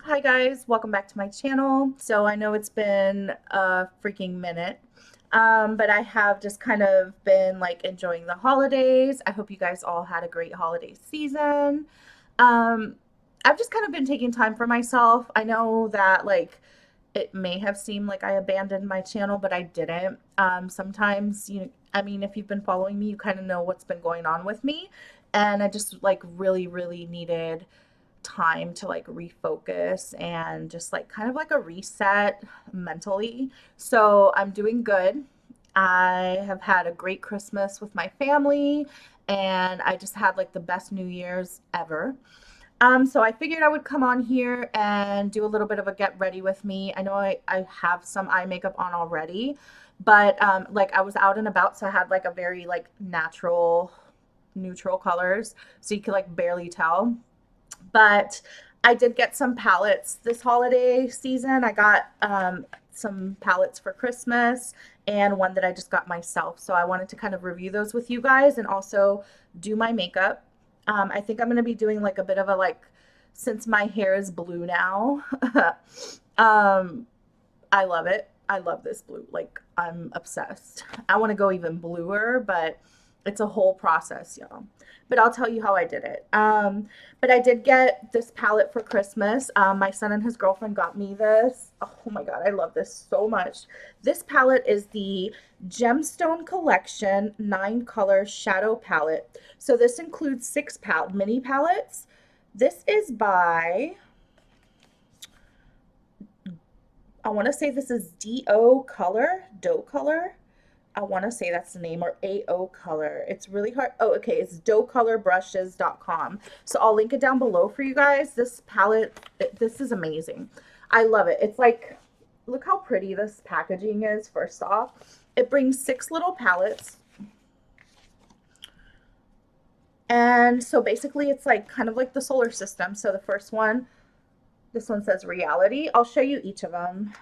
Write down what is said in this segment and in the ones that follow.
Hi guys, welcome back to my channel. So I know it's been a freaking minute, but I have just kind of been like enjoying the holidays. I hope you guys all had a great holiday season. Um, I've just kind of been taking time for myself. I know that like it may have seemed like I abandoned my channel, but I didn't. Sometimes I mean, if you've been following me, you kind of know what's been going on with me, and I just like really needed time to like refocus and just like kind of like a reset mentally. So I'm doing good. I have had a great Christmas with my family and I just had like the best New Year's ever. So I figured I would come on here and do a little bit of a get ready with me. I know I have some eye makeup on already, but like I was out and about, so I had like a very like natural, neutral colors, so you could like barely tell. But I did get some palettes this holiday season. I got some palettes for Christmas and one that I just got myself. So I wanted to kind of review those with you guys and also do my makeup. I think I'm going to be doing like a bit of a like, since my hair is blue now, um, I love it. I love this blue. Like, I'm obsessed. I want to go even bluer, but it's a whole process, y'all. But I'll tell you how I did it. But I did get this palette for Christmas. My son and his girlfriend got me this. Oh my God, I love this so much. This palette is the Gemstone Collection 9 color shadow palette. So this includes mini palettes. This is by, I want to say this is Doe Color. I want to say that's the name, or AO Color. It's really hard. Oh, okay. It's doecolorbrushes.com. So I'll link it down below for you guys. This palette, this is amazing. I love it. It's like, look how pretty this packaging is, first off. It brings 6 little palettes. And so basically, it's like kind of like the solar system. So the first one, this one says reality. I'll show you each of them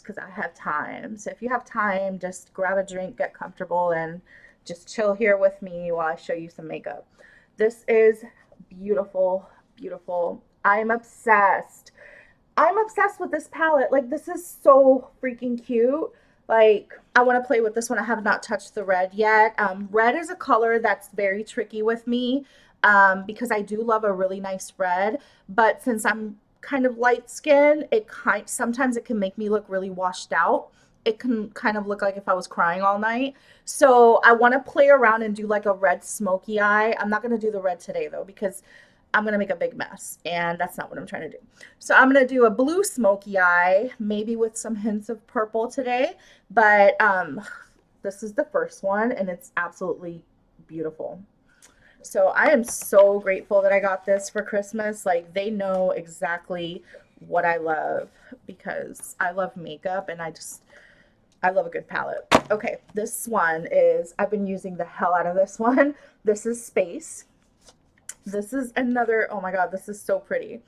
because I have time. So if you have time, just grab a drink, get comfortable, and just chill here with me while I show you some makeup. This is beautiful, beautiful. I'm obsessed. I'm obsessed with this palette. Like, this is so freaking cute. Like, I want to play with this one. I have not touched the red yet. Red is a color that's very tricky with me because I do love a really nice red. But since I'm kind of light skin, sometimes it can make me look really washed out. It can kind of look like if I was crying all night. So I want to play around and do like a red smoky eye. I'm not going to do the red today though because I'm going to make a big mess and that's not what I'm trying to do. So I'm going to do a blue smoky eye, maybe with some hints of purple today. But this is the first one and it's absolutely beautiful. So I am so grateful that I got this for Christmas. Like, they know exactly what I love because I love makeup and I love a good palette. Okay, this one is, I've been using the hell out of this one. This is Space. This is another, oh my God, this is so pretty.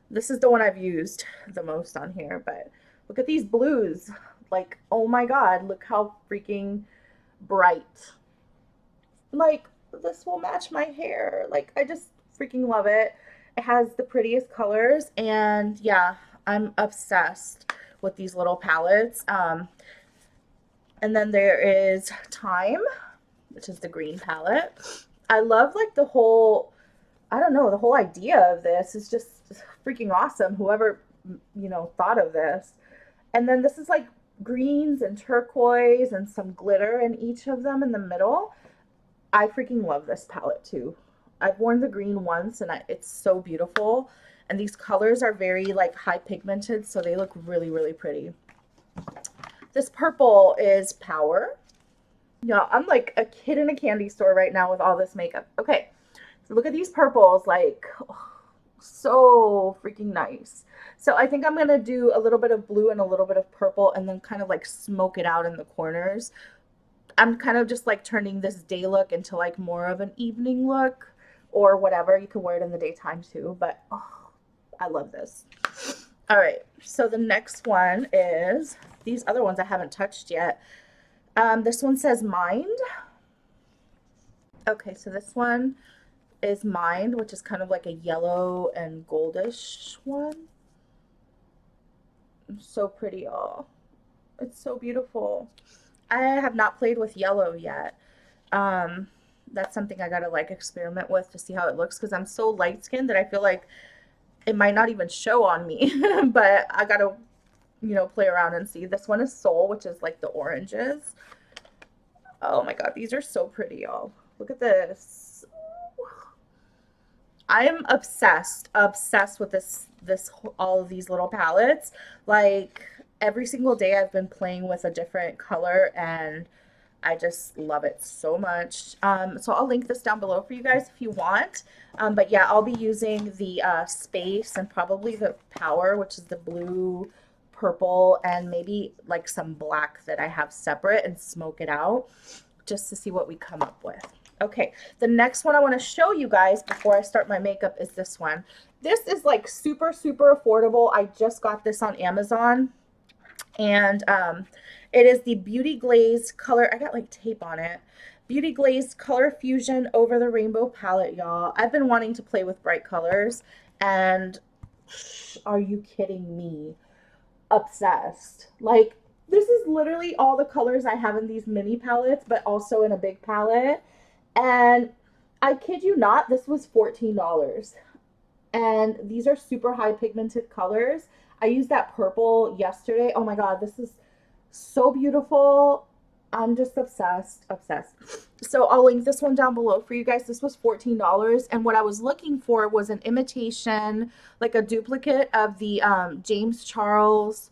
This is the one I've used the most on here, but look at these blues. Like, oh my God, look how freaking bright. Like, this will match my hair. Like, I just freaking love it. It has the prettiest colors, and yeah, I'm obsessed with these little palettes. And then there is Time, which is the green palette. I love like the whole, I don't know, the whole idea of this is just freaking awesome. Whoever, thought of this. And then this is like greens and turquoise and some glitter in each of them in the middle. I freaking love this palette too. I've worn the green once and it's so beautiful. And these colors are very like high pigmented, so they look really pretty. This purple is Power. Yeah, I'm like a kid in a candy store right now with all this makeup. Okay, so look at these purples, like, oh, so freaking nice. So I think I'm gonna do a little bit of blue and a little bit of purple and then kind of like smoke it out in the corners. I'm kind of just like turning this day look into like more of an evening look or whatever. You can wear it in the daytime too, but oh, I love this. All right, so the next one is, these other ones I haven't touched yet. This one says Mind. Okay, so this one, is Mind, which is kind of like a yellow and goldish one. So pretty, y'all. It's so beautiful. I have not played with yellow yet. Um, that's something I gotta like experiment with to see how it looks because I'm so light skinned that I feel like it might not even show on me. But I gotta, play around and see. This one is Soul, which is like the oranges. Oh my god, these are so pretty, y'all. Look at this. I am obsessed with this all of these little palettes. Like every single day I've been playing with a different color and I just love it so much. So I'll link this down below for you guys if you want. But yeah, I'll be using the Space and probably the Power, which is the blue, purple, and maybe like some black that I have separate and smoke it out just to see what we come up with. Okay, the next one I want to show you guys before I start my makeup is this one. This is like super, super affordable. I just got this on Amazon. And it is the Beauty Glazed Color. I got like tape on it. Beauty Glazed Color Fusion Over the Rainbow palette, y'all. I've been wanting to play with bright colors, and are you kidding me? Obsessed. Like, this is literally all the colors I have in these mini palettes, but also in a big palette. And I kid you not, this was $14. And these are super high pigmented colors. I used that purple yesterday. Oh my god, this is so beautiful. I'm just obsessed. So I'll link this one down below for you guys. This was $14, and what I was looking for was an imitation, like a duplicate of the James Charles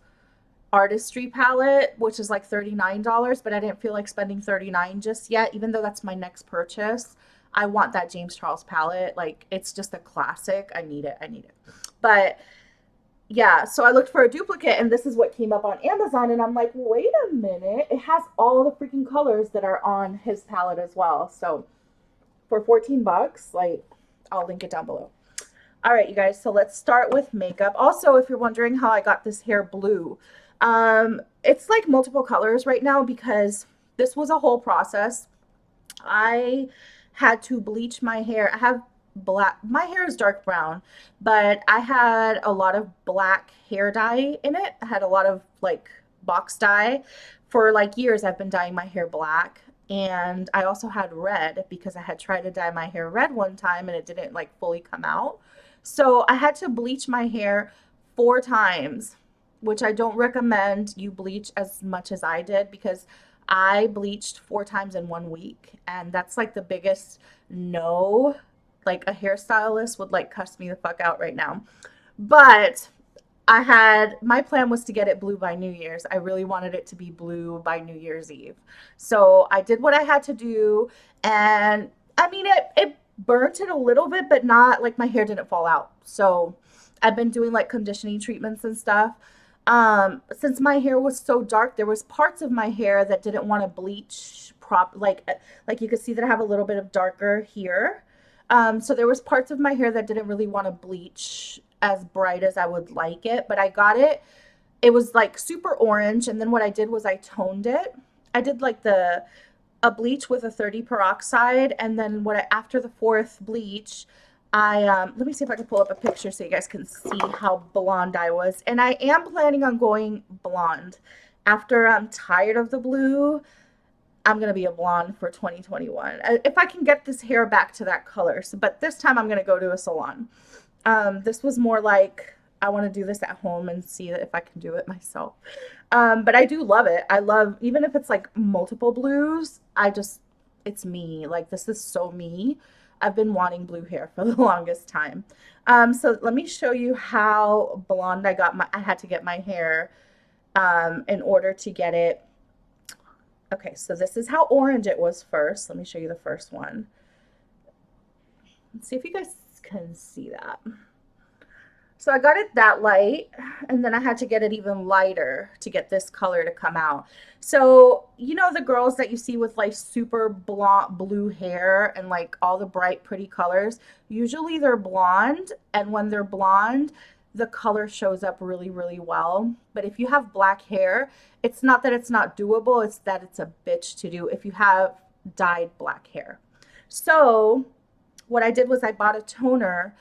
Artistry palette, which is like $39, but I didn't feel like spending $39 just yet, even though that's my next purchase. I want that James Charles palette. Like, it's just a classic. I need it. But yeah, so I looked for a duplicate, and this is what came up on Amazon, and I'm like, wait a minute. It has all the freaking colors that are on his palette as well. So for 14 bucks, like, I'll link it down below. All right, you guys, so let's start with makeup. Also, if you're wondering how I got this hair blue, it's like multiple colors right now because this was a whole process. I had to bleach my hair. I have my hair is dark brown, but I had a lot of black hair dye in it. I had a lot of like box dye. For like years I've been dyeing my hair black, and I also had red because I had tried to dye my hair red one time and it didn't like fully come out. So I had to bleach my hair 4 times, which I don't recommend you bleach as much as I did because I bleached 4 times in 1 week, and that's like the biggest no. Like a hairstylist would like cuss me the fuck out right now. But my plan was to get it blue by New Year's. I really wanted it to be blue by New Year's Eve. So I did what I had to do, and I mean it burnt it a little bit, but not like my hair didn't fall out. So I've been doing like conditioning treatments and stuff. Since my hair was so dark, there was parts of my hair that didn't want to bleach like you could see that I have a little bit of darker here. So there was parts of my hair that didn't really want to bleach as bright as I would like it, but I got it. It was like super orange, and then what I did was I toned it. I did like a bleach with a 30 peroxide, and then after the 4th bleach, I let me see if I can pull up a picture so you guys can see how blonde I was. And I am planning on going blonde. After I'm tired of the blue, I'm going to be a blonde for 2021. If I can get this hair back to that color. So, but this time I'm going to go to a salon. This was more like I want to do this at home and see if I can do it myself. But I do love it. I love, even if it's like multiple blues, it's me. Like, this is so me. I've been wanting blue hair for the longest time. So let me show you how blonde I had to get my hair in order to get it. Okay, so this is how orange it was first. Let me show you the first one. Let's see if you guys can see that. So I got it that light, and then I had to get it even lighter to get this color to come out. So, you know, the girls that you see with like super blue hair and like all the bright, pretty colors, usually they're blonde, and when they're blonde, the color shows up really, really well. But if you have black hair, it's not that it's not doable, it's that it's a bitch to do if you have dyed black hair. So what I did was I bought a toner,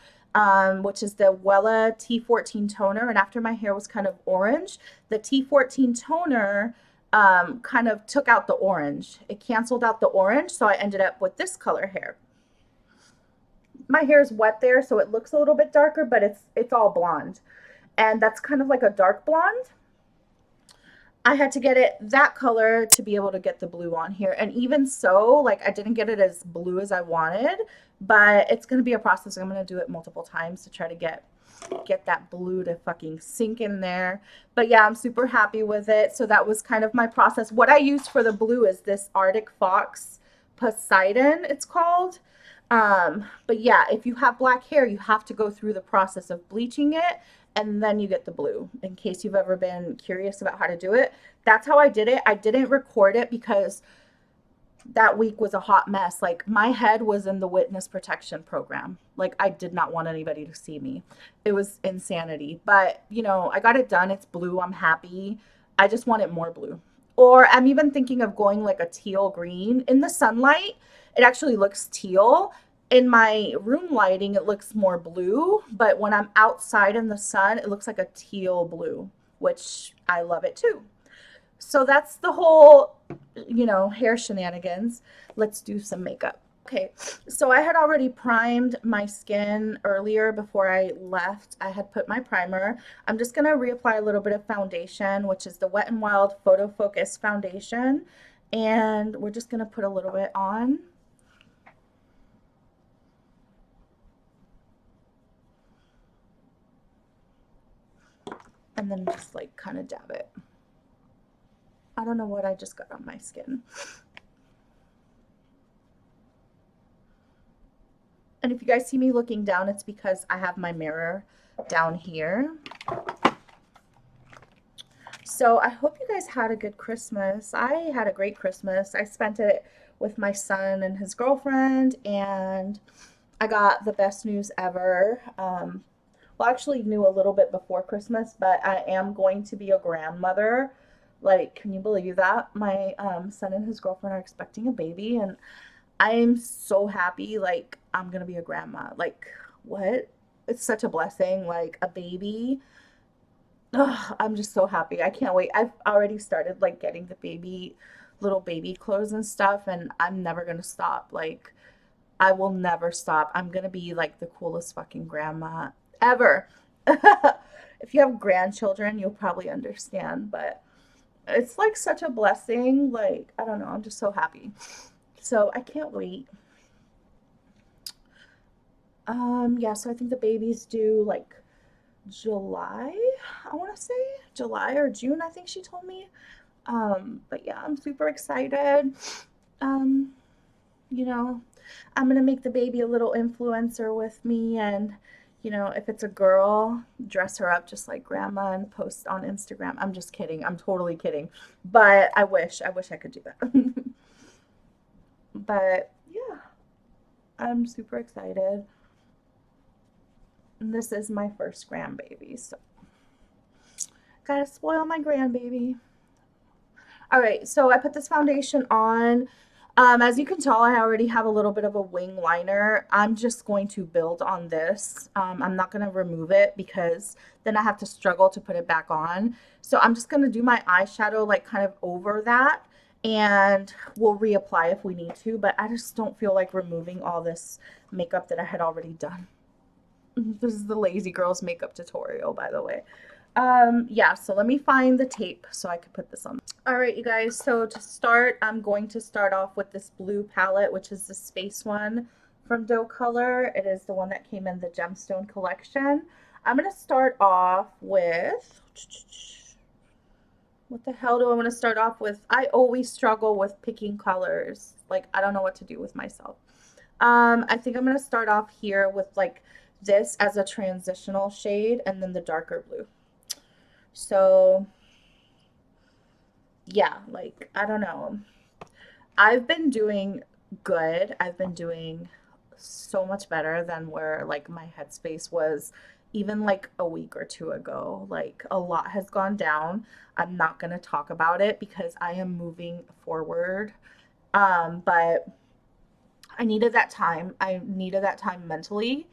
which is the Wella T14 toner. And after my hair was kind of orange, the T14 toner kind of took out the orange. It canceled out the orange, so I ended up with this color hair. My hair is wet there, so it looks a little bit darker, but it's all blonde. And that's kind of like a dark blonde. I had to get it that color to be able to get the blue on here. And even so, like, I didn't get it as blue as I wanted, but it's going to be a process. I'm going to do it multiple times to try to get that blue to fucking sink in there. But yeah, I'm super happy with it. So that was kind of my process. What I used for the blue is this Arctic Fox Poseidon, it's called. But yeah, if you have black hair, you have to go through the process of bleaching it, and then you get the blue, in case you've ever been curious about how to do it. That's how I did it. I didn't record it because that week was a hot mess. Like, my head was in the witness protection program. Like, I did not want anybody to see me. It was insanity. But, you know, I got it done. It's blue. I'm happy. I just want it more blue. Or I'm even thinking of going like a teal green. In the sunlight, it actually looks teal. In my room lighting, it looks more blue. But when I'm outside in the sun, it looks like a teal blue, which I love it too. So that's the whole, you know, hair shenanigans. Let's do some makeup. Okay, so I had already primed my skin earlier before I left. I had put my primer. I'm just going to reapply a little bit of foundation, which is the Wet n Wild Photo Focus foundation. And we're just going to put a little bit on. And then just like kind of dab it. I don't know what I just got on my skin. And if you guys see me looking down, it's because I have my mirror down here. So I hope you guys had a good Christmas. I had a great Christmas. I spent it with my son and his girlfriend, and I got the best news ever. Well, I actually knew a little bit before Christmas, but I am going to be a grandmother. Like, can you believe that? My son and his girlfriend are expecting a baby, and I'm so happy. Like, I'm gonna be a grandma. Like, what? It's such a blessing. Like, a baby. Ugh, I'm just so happy. I can't wait. I've already started like getting the little baby clothes and stuff, and I'm never gonna stop. Like, I will never stop. I'm gonna be like the coolest fucking grandma ever. If you have grandchildren, you'll probably understand, but it's like such a blessing. Like, I don't know, I'm just so happy. So I can't wait. Yeah, so I think the baby's due like July, I want to say July or June, I think she told me. But yeah, I'm super excited. Um, you know, I'm gonna make the baby a little influencer with me, and you know, if it's a girl, dress her up just like grandma and post on Instagram. I'm just kidding. I'm totally kidding. But I wish I could do that. But yeah, I'm super excited. And this is my first grandbaby, so gotta spoil my grandbaby. All right, so I put this foundation on. As you can tell, I already have a little bit of a wing liner. I'm just going to build on this. I'm not going to remove it because then I have to struggle to put it back on. So I'm just going to do my eyeshadow like kind of over that, and we'll reapply if we need to, but I just don't feel like removing all this makeup that I had already done. This is the Lazy Girls makeup tutorial, by the way. Yeah, so let me find the tape so I could put this on. All right, you guys, so to start, I'm going to start off with this blue palette, which is the Space one from Doe Color. It is the one that came in the Gemstone collection. I'm going to start off with, what the hell do I want to start off with? I always struggle with picking colors. Like, I don't know what to do with myself. I think I'm going to start off here with like this as a transitional shade, and then the darker blue. So yeah, like, I don't know. I've been doing good. I've been doing so much better than where like my headspace was even like a week or two ago. Like, a lot has gone down. I'm not going to talk about it because I am moving forward. But I needed that time. I needed that time mentally.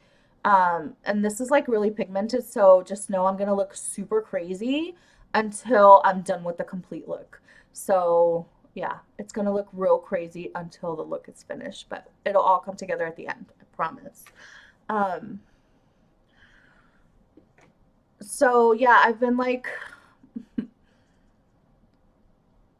And this is like really pigmented, so just know I'm gonna look super crazy until I'm done with the complete look. So yeah, it's gonna look real crazy until the look is finished, but it'll all come together at the end, I promise. Um, so yeah, I've been like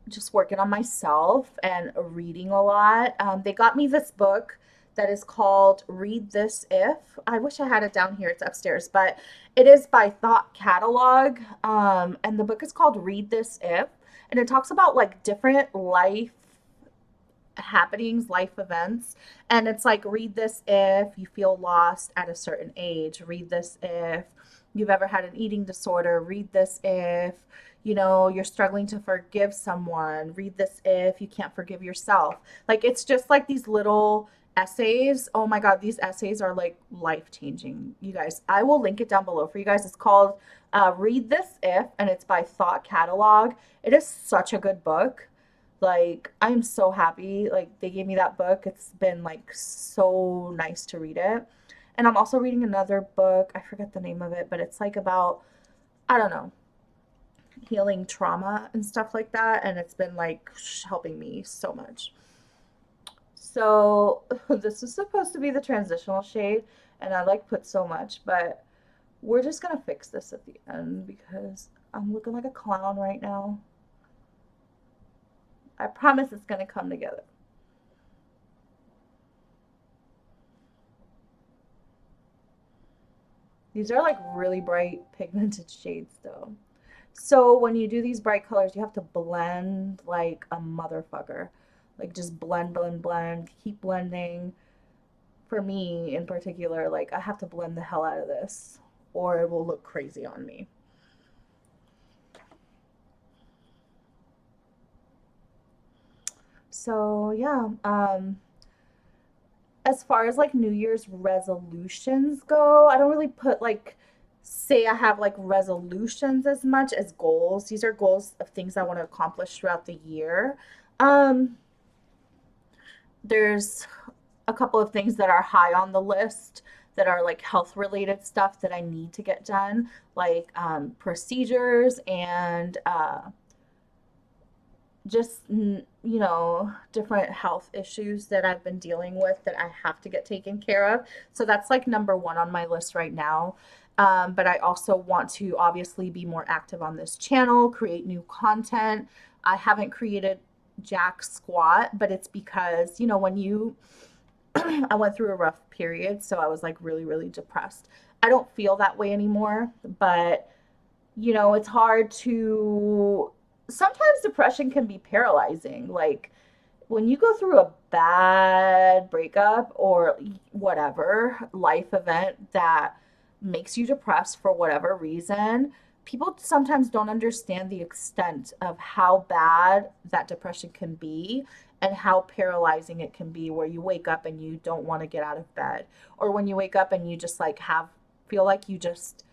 just working on myself and reading a lot. They got me this book that is called Read This If. I wish I had it down here, it's upstairs, but it is by Thought Catalog. And the book is called Read This If. And it talks about like different life happenings, life events. And it's like, read this if you feel lost at a certain age. Read this if you've ever had an eating disorder. Read this if, you know, you're struggling to forgive someone. Read this if you can't forgive yourself. Like, it's just like these little essays. Oh my God, these essays are like life changing, you guys. I will link it down below for you guys. It's called Read This If, and it's by Thought Catalog. It is such a good book. Like, I'm so happy. Like, they gave me that book. It's been like so nice to read it. And I'm also reading another book. I forget the name of it, but it's like about, I don't know, healing trauma and stuff like that. And it's been like helping me so much. So, this is supposed to be the transitional shade, and I like put so much, but we're just gonna fix this at the end because I'm looking like a clown right now. I promise it's gonna come together. These are like really bright pigmented shades though. So when you do these bright colors, you have to blend like a motherfucker. Like just blend, blend, blend, keep blending. For me in particular, like I have to blend the hell out of this or it will look crazy on me. So yeah, as far as like New Year's resolutions go, I don't really put like say I have like resolutions as much as goals. These are goals of things I want to accomplish throughout the year. Um, there's a couple of things that are high on the list that are like health related stuff that I need to get done, like procedures and just you know, different health issues that I've been dealing with that I have to get taken care of. So that's like number one on my list right now. But I also want to obviously be more active on this channel, create new content. I haven't created jack squat, but it's because, you know, when you I went through a rough period, so I was like really, really depressed. I don't feel that way anymore, but you know, it's hard to sometimes depression can be paralyzing. Like when you go through a bad breakup or whatever life event that makes you depressed for whatever reason, people sometimes don't understand the extent of how bad that depression can be and how paralyzing it can be, where you wake up and you don't want to get out of bed, or when you wake up and you just like have feel like you just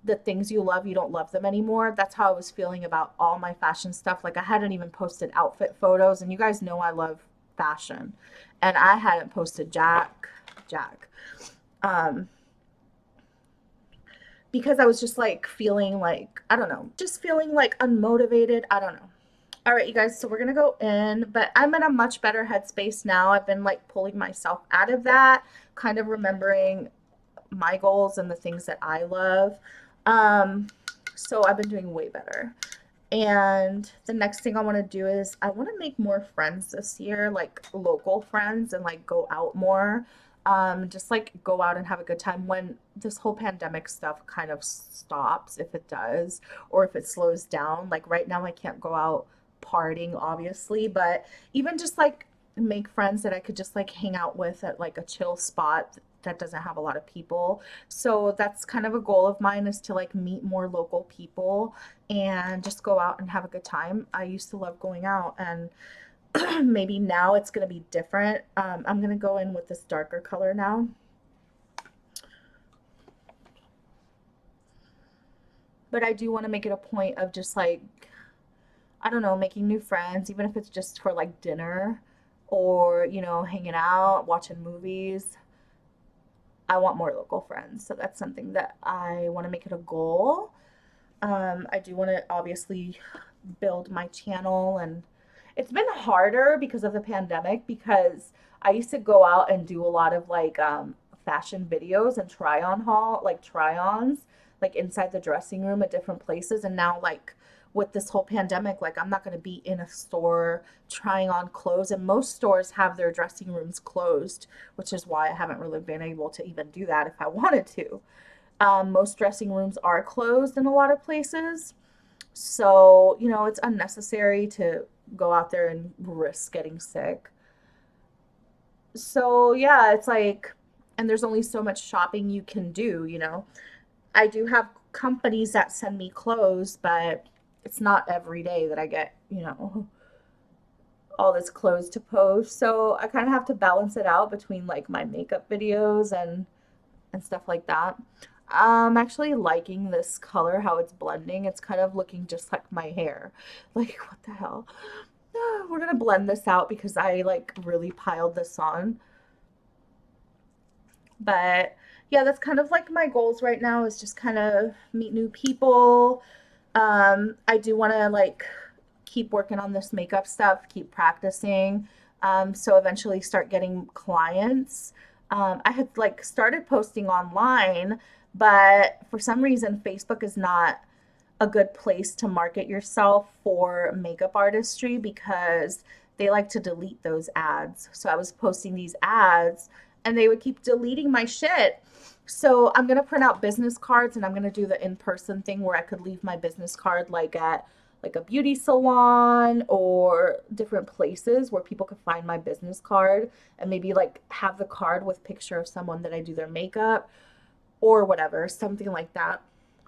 the things you love, you don't love them anymore. That's how I was feeling about all my fashion stuff. Like I hadn't even posted outfit photos, and you guys know I love fashion, and I hadn't posted Jack, um, because I was just like feeling like, I don't know, just feeling like unmotivated. I don't know. All right, you guys, so we're gonna go in, but I'm in a much better headspace now. I've been like pulling myself out of that, kind of remembering my goals and the things that I love. Um, so I've been doing way better. And the next thing I want to do is I want to make more friends this year, like local friends, and like go out more. Just like go out and have a good time when this whole pandemic stuff kind of stops, if it does, or if it slows down. Like right now, I can't go out partying, obviously, but even just like make friends that I could just like hang out with at like a chill spot that doesn't have a lot of people. So that's kind of a goal of mine, is to like meet more local people and just go out and have a good time. I used to love going out, and maybe now it's going to be different. I'm going to go in with this darker color now. But I do want to make it a point of just like, I don't know, making new friends, even if it's just for like dinner or, you know, hanging out, watching movies. I want more local friends. So that's something that I want to make it a goal. I do want to obviously build my channel, and it's been harder because of the pandemic, because I used to go out and do a lot of like fashion videos and try-ons like inside the dressing room at different places, and now like with this whole pandemic, like I'm not going to be in a store trying on clothes, and most stores have their dressing rooms closed, which is why I haven't really been able to even do that if I wanted to. Most dressing rooms are closed in a lot of places. So, you know, it's unnecessary to go out there and risk getting sick. So, yeah, it's like, and there's only so much shopping you can do, you know. I do have companies that send me clothes, but it's not every day that I get, you know, all this clothes to post. So I kind of have to balance it out between like my makeup videos and stuff like that. I'm actually liking this color, how it's blending. It's kind of looking just like my hair. Like, what the hell? We're gonna blend this out because I like really piled this on. But yeah, that's kind of like my goals right now, is just kind of meet new people. I do want to like keep working on this makeup stuff, keep practicing. So eventually start getting clients. I had like started posting online, but for some reason, Facebook is not a good place to market yourself for makeup artistry, because they like to delete those ads. So I was posting these ads and they would keep deleting my shit. So I'm going to print out business cards, and I'm going to do the in-person thing where I could leave my business card like at like a beauty salon or different places where people could find my business card, and maybe like have the card with picture of someone that I do their makeup or whatever, something like that.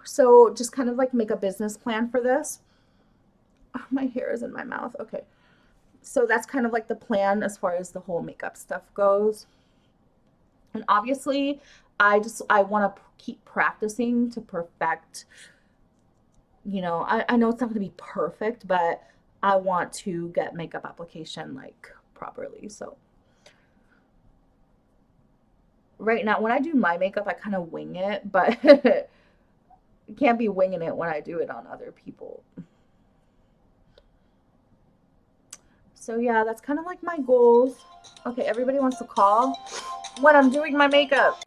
So just kind of like make a business plan for this. Oh, my hair is in my mouth. Okay. So that's kind of like the plan as far as the whole makeup stuff goes. And obviously, I want to keep practicing to perfect. You know, I know it's not going to be perfect, but I want to get makeup application like properly. So right now, when I do my makeup, I kind of wing it, but can't be winging it when I do it on other people. So yeah, that's kind of like my goals. Okay, everybody wants to call when I'm doing my makeup.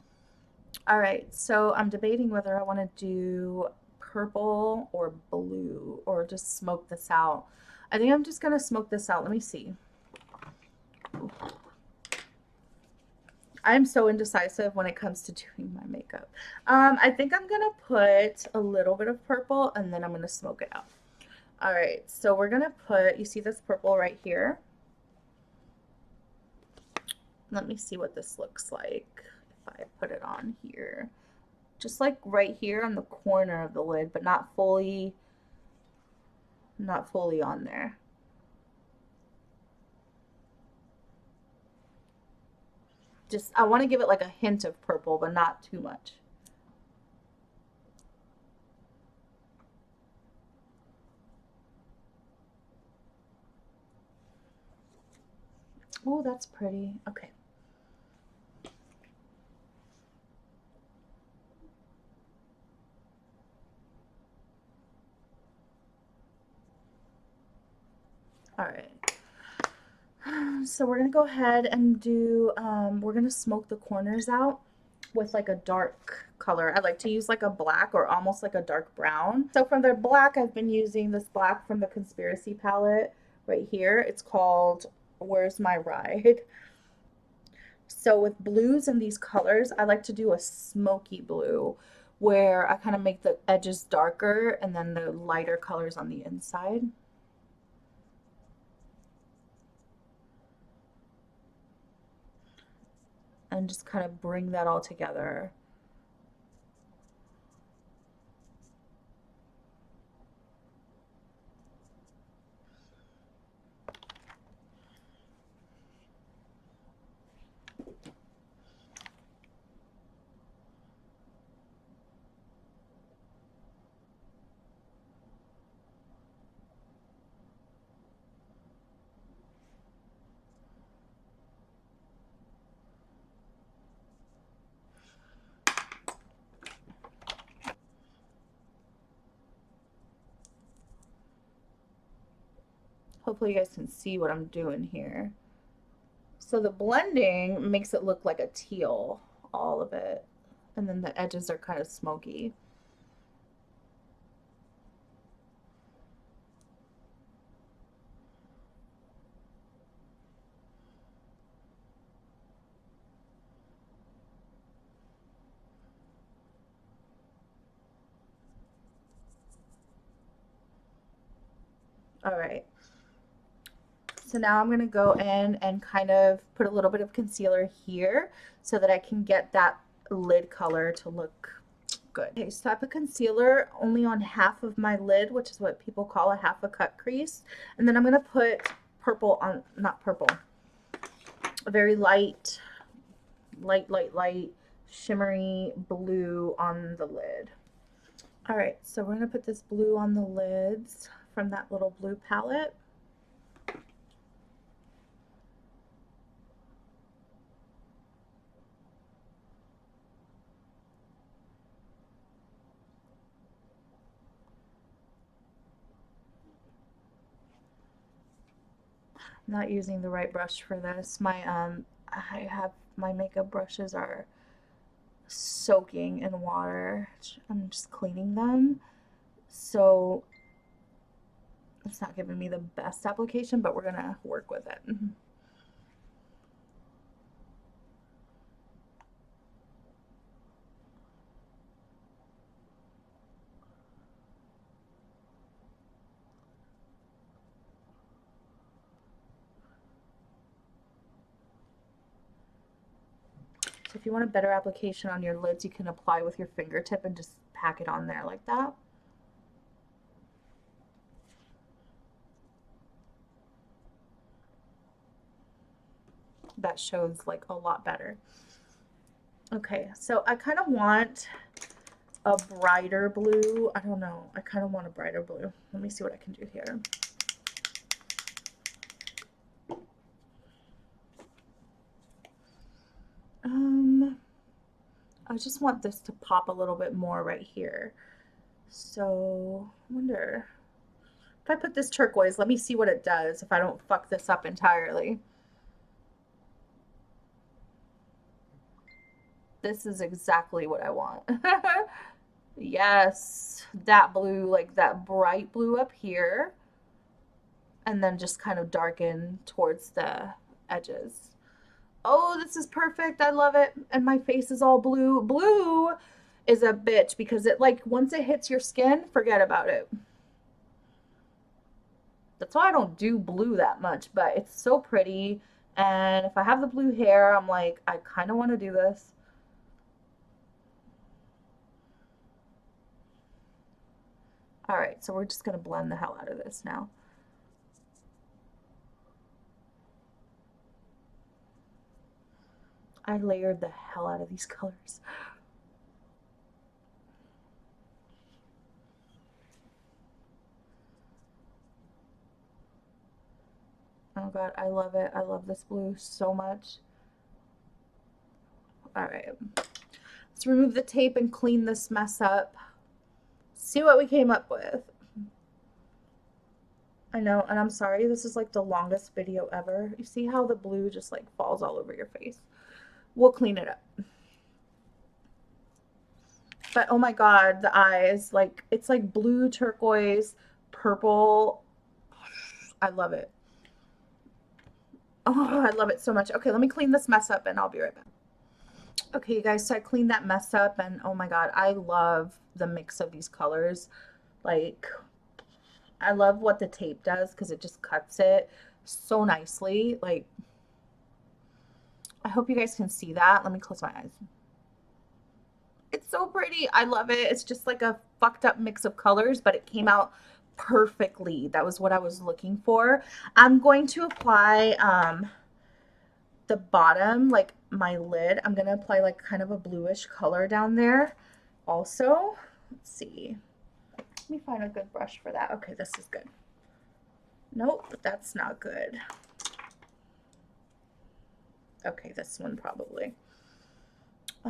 All right, so I'm debating whether I want to do purple or blue, or just smoke this out. I think I'm just gonna smoke this out. Let me see. I'm so indecisive when it comes to doing my makeup. I think I'm gonna put a little bit of purple, and then I'm gonna smoke it out. All right, so we're gonna put, you see this purple right here? Let me see what this looks like if I put it on here. Just like right here on the corner of the lid, but not fully on there. Just, I want to give it like a hint of purple, but not too much. Oh, that's pretty. Okay. All right. So we're gonna go ahead and do, we're gonna smoke the corners out with like a dark color. I like to use like a black or almost like a dark brown. So from the black, I've been using this black from the Conspiracy palette right here. It's called Where's My Ride? So with blues and these colors, I like to do a smoky blue where I kind of make the edges darker and then the lighter colors on the inside. And just kind of bring that all together. Hopefully you guys can see what I'm doing here. So the blending makes it look like a teal, all of it. And then the edges are kind of smoky. All right. So now I'm going to go in and kind of put a little bit of concealer here so that I can get that lid color to look good. Okay, so I put concealer only on half of my lid, which is what people call a half a cut crease. And then I'm going to put purple on, not purple, a very light, shimmery blue on the lid. All right, so we're going to put this blue on the lids from that little blue palette. Not using the right brush for this. My my makeup brushes are soaking in water. I'm just cleaning them, so it's not giving me the best application, but we're gonna work with it. So if you want a better application on your lids, you can apply with your fingertip and just pack it on there like that. That shows like a lot better. Okay, so I kind of want a brighter blue. I don't know. I kind of want a brighter blue. Let me see what I can do here. I just want this to pop a little bit more right here. So I wonder if I put this turquoise, let me see what it does if I don't fuck this up entirely. This is exactly what I want. Yes, that blue, like that bright blue up here, and then just kind of darken towards the edges. Oh, this is perfect. I love it. And my face is all blue. Blue is a bitch because it, like, once it hits your skin, forget about it. That's why I don't do blue that much, but it's so pretty. And if I have the blue hair, I'm like, I kind of want to do this. All right, so we're just going to blend the hell out of this now. I layered the hell out of these colors. Oh God, I love it. I love this blue so much. All right, let's remove the tape and clean this mess up. See what we came up with. I know, and I'm sorry, this is like the longest video ever. You see how the blue just like falls all over your face? We'll clean it up. But oh my God, the eyes, like it's like blue, turquoise, purple. I love it. Oh, I love it so much. Okay, let me clean this mess up and I'll be right back. Okay, you guys, so I cleaned that mess up and oh my God, I love the mix of these colors. Like, I love what the tape does because it just cuts it so nicely. Like, I hope you guys can see that. Let me close my eyes. It's so pretty. I love it. It's just like a fucked up mix of colors, but it came out perfectly. That was what I was looking for. I'm going to apply the bottom, like my lid. I'm going to apply like kind of a bluish color down there also. Let's see. Let me find a good brush for that. Okay, this is good. Nope, that's not good. Okay, this one probably. I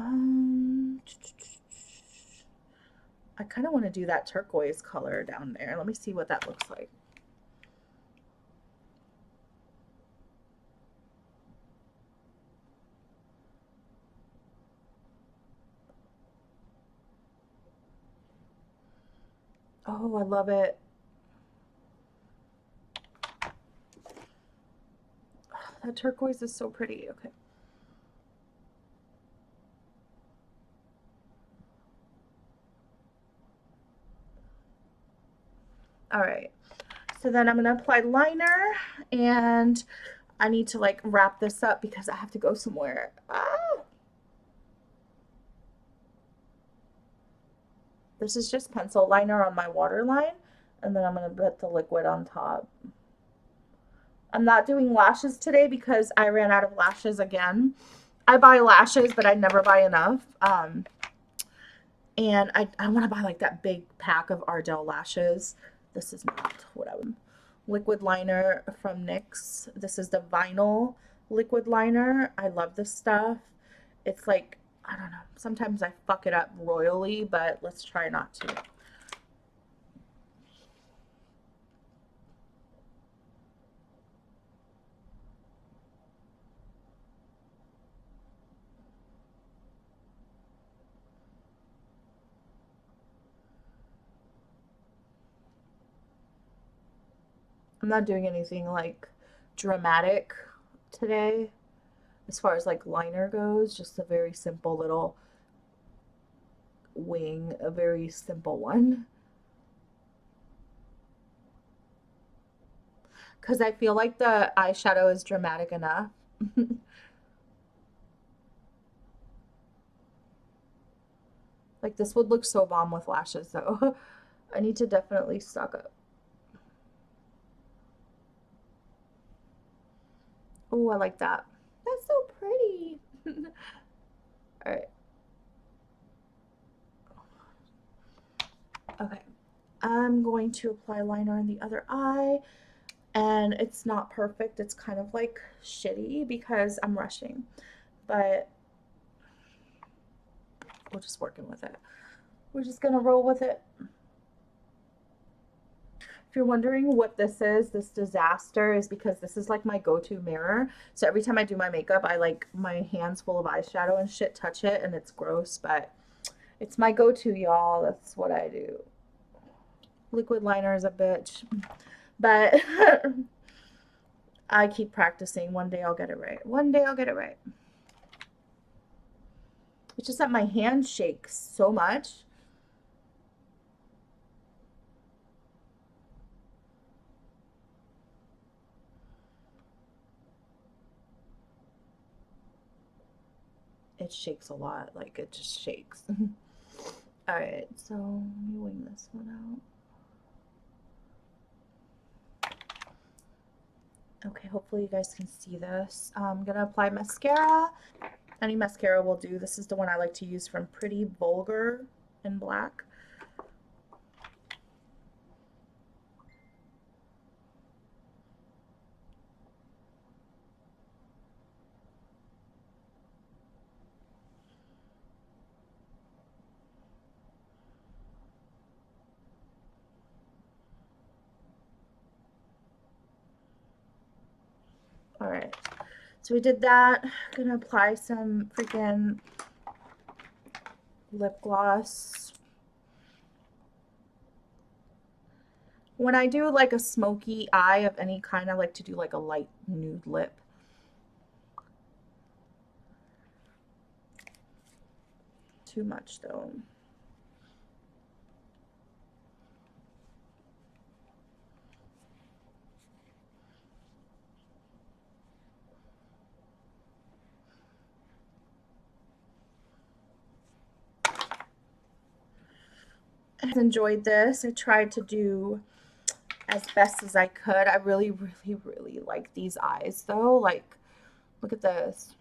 kind of want to do that turquoise color down there. Let me see what that looks like. Oh, I love it. Oh, that turquoise is so pretty. Okay. All right. So then I'm going to apply liner, and I need to like wrap this up because I have to go somewhere. Ah! This is just pencil liner on my waterline, and then I'm going to put the liquid on top. I'm not doing lashes today because I ran out of lashes again. I buy lashes, but I never buy enough. And I want to buy like that big pack of Ardell lashes. This is not what I would. Liquid liner from NYX. This is the vinyl liquid liner. I love this stuff. It's like, I don't know. Sometimes I fuck it up royally, but let's try not to. I'm not doing anything like dramatic today as far as like liner goes. Just a very simple little wing, a very simple one. Because I feel like the eyeshadow is dramatic enough. Like this would look so bomb with lashes though. I need to definitely stock up. Oh, I like that. That's so pretty. All right. Okay. I'm going to apply liner in the other eye, and it's not perfect. It's kind of like shitty because I'm rushing, but we're just working with it. We're just gonna roll with it. If you're wondering what this disaster is because this is like my go-to mirror. So every time I do my makeup, I like my hands full of eyeshadow and shit touch it, and it's gross, but it's my go-to, y'all. That's what I do. Liquid liner is a bitch, but I keep practicing. One day I'll get it right. One day I'll get it right. It's just that my hand shakes so much. It shakes a lot. Like it just shakes. All right, so let me wing this one out. Okay, hopefully you guys can see this. I'm gonna apply mascara. Any mascara will do. This is the one I like to use from Pretty Vulgar in black. All right, so we did that. I'm gonna apply some freaking lip gloss. When I do like a smoky eye of any kind, I like to do like a light nude lip. Too much though. I enjoyed this. I tried to do as best as I could. I really, really, really like these eyes though. Like, look at this.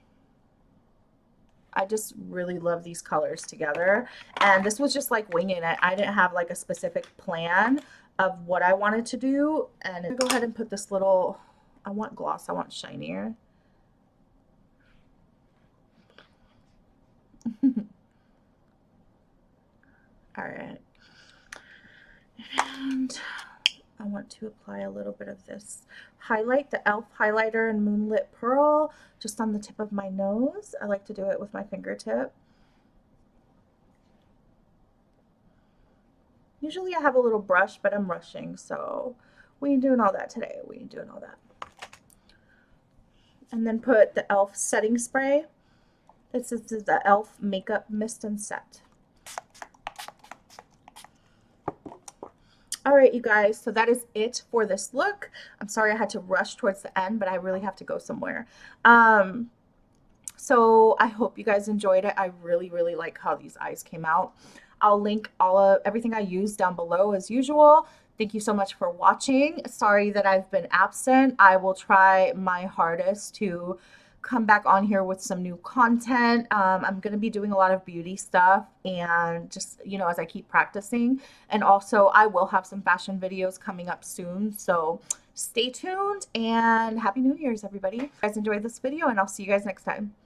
I just really love these colors together. And this was just like winging it. I didn't have like a specific plan of what I wanted to do. And I'm gonna go ahead and put this little, I want gloss, I want shinier. All right. And I want to apply a little bit of this highlight, the e.l.f. highlighter in Moonlit Pearl, just on the tip of my nose. I like to do it with my fingertip. Usually I have a little brush, but I'm rushing, so we ain't doing all that today. We ain't doing all that. And then put the e.l.f. setting spray. This is the e.l.f. Makeup Mist and Set. All right, you guys, so that is it for this look. I'm sorry I had to rush towards the end, but I really have to go somewhere. So I hope you guys enjoyed it. I really, really like how these eyes came out. I'll link everything I used down below as usual. Thank you so much for watching. Sorry that I've been absent. I will try my hardest to come back on here with some new content. I'm going to be doing a lot of beauty stuff and just, you know, as I keep practicing. And also I will have some fashion videos coming up soon. So stay tuned and Happy New Year's, everybody. You guys enjoyed this video and I'll see you guys next time.